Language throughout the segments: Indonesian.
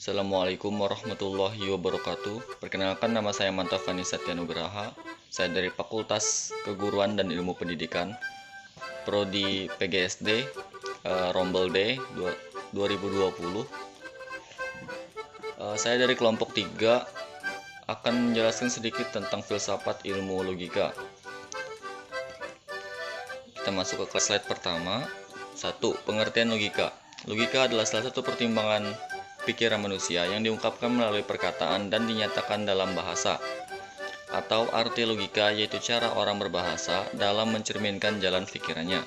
Assalamualaikum warahmatullahi wabarakatuh. Perkenalkan, nama saya Mantafani Satyanugraha. Saya dari Fakultas Keguruan dan Ilmu Pendidikan, Prodi PGSD, Rombel D 2020. Saya dari kelompok 3 akan menjelaskan sedikit tentang filsafat ilmu logika. Kita masuk ke slide pertama. 1. Pengertian logika. Logika adalah salah satu pertimbangan pikiran manusia yang diungkapkan melalui perkataan dan dinyatakan dalam bahasa. Atau arti logika yaitu cara orang berbahasa dalam mencerminkan jalan pikirannya.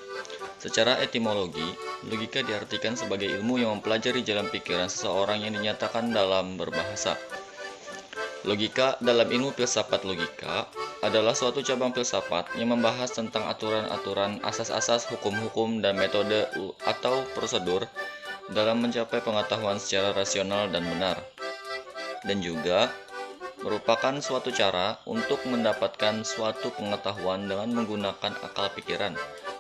Secara etimologi, logika diartikan sebagai ilmu yang mempelajari jalan pikiran seseorang yang dinyatakan dalam berbahasa. Logika dalam ilmu filsafat logika adalah suatu cabang filsafat yang membahas tentang aturan-aturan, asas-asas, hukum-hukum, dan metode atau prosedur dalam mencapai pengetahuan secara rasional dan benar, dan juga merupakan suatu cara untuk mendapatkan suatu pengetahuan dengan menggunakan akal pikiran,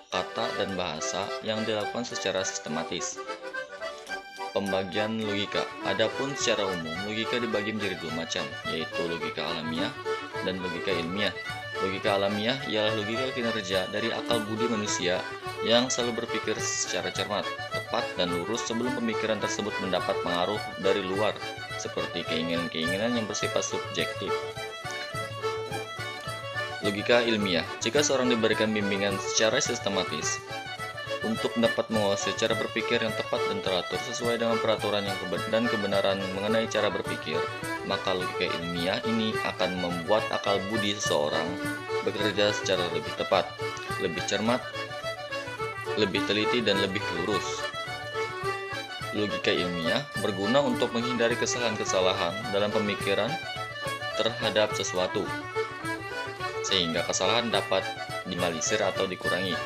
kata, dan bahasa yang dilakukan secara sistematis. Pembagian logika. Adapun secara umum, logika dibagi menjadi dua macam, yaitu logika alamiah dan logika ilmiah. Logika alamiah ialah logika kinerja dari akal budi manusia yang selalu berpikir secara cermat, tepat, dan lurus sebelum pemikiran tersebut mendapat pengaruh dari luar, seperti keinginan-keinginan yang bersifat subjektif. Logika ilmiah. Jika seorang diberikan bimbingan secara sistematis untuk dapat menguasai cara berpikir yang tepat dan teratur sesuai dengan peraturan dan kebenaran mengenai cara berpikir, maka logika ilmiah ini akan membuat akal budi seseorang bekerja secara lebih tepat, lebih cermat, lebih teliti, dan lebih lurus. Logika ilmiah berguna untuk menghindari kesalahan-kesalahan dalam pemikiran terhadap sesuatu, sehingga kesalahan dapat dimalisir atau dikurangi.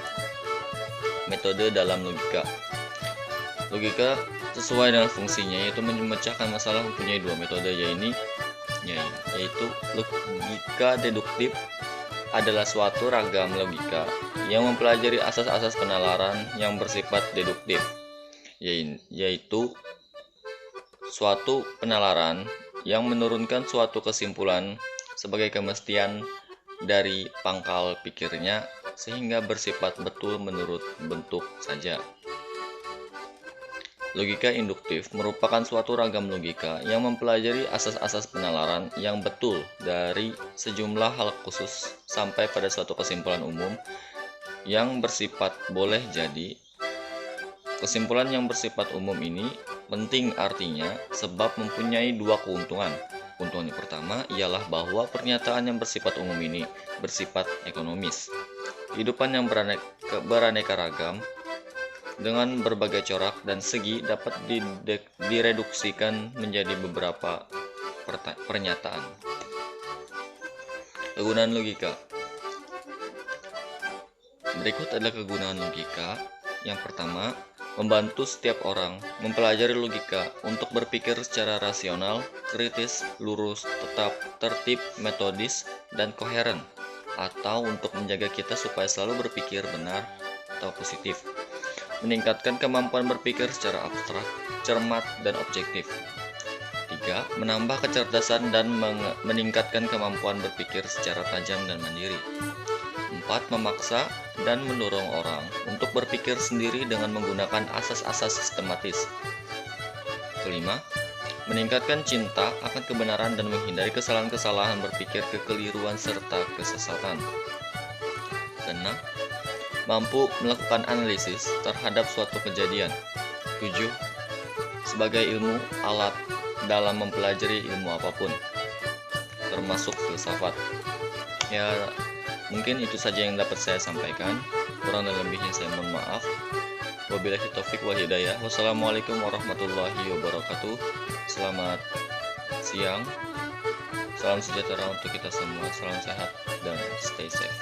Metode dalam logika. Logika sesuai dengan fungsinya, yaitu memecahkan masalah, mempunyai dua metode, yaitu logika deduktif adalah suatu ragam logika yang mempelajari asas-asas penalaran yang bersifat deduktif, yaitu suatu penalaran yang menurunkan suatu kesimpulan sebagai kemestian dari pangkal pikirnya sehingga bersifat betul menurut bentuk saja. Logika induktif merupakan suatu ragam logika yang mempelajari asas-asas penalaran yang betul dari sejumlah hal khusus sampai pada suatu kesimpulan umum yang bersifat boleh jadi. Kesimpulan yang bersifat umum ini penting artinya sebab mempunyai dua keuntungan. Keuntungan yang pertama ialah bahwa pernyataan yang bersifat umum ini bersifat ekonomis. Kehidupan yang beraneka ragam dengan berbagai corak dan segi dapat direduksikan menjadi beberapa pernyataan. Kegunaan logika. Berikut adalah kegunaan logika. Yang pertama, membantu setiap orang mempelajari logika untuk berpikir secara rasional, kritis, lurus, tetap, tertib, metodis, dan koheren, atau untuk menjaga kita supaya selalu berpikir benar atau positif. Meningkatkan kemampuan berpikir secara abstrak, cermat, dan objektif. 3. Menambah kecerdasan dan meningkatkan kemampuan berpikir secara tajam dan mandiri. 4. Memaksa dan mendorong orang untuk berpikir sendiri dengan menggunakan asas-asas sistematis. 5. Meningkatkan cinta akan kebenaran dan menghindari kesalahan-kesalahan berpikir, kekeliruan, serta kesesatan. 6. Mampu melakukan analisis terhadap suatu kejadian. 7. Sebagai ilmu alat dalam mempelajari ilmu apapun, termasuk filsafat. Ya, mungkin itu saja yang dapat saya sampaikan. Kurang dan lebihnya saya mohon maaf. Wabillahi taufik wal hidayah. Wassalamualaikum warahmatullahi wabarakatuh. Selamat siang. Salam sejahtera untuk kita semua. Salam sehat dan stay safe.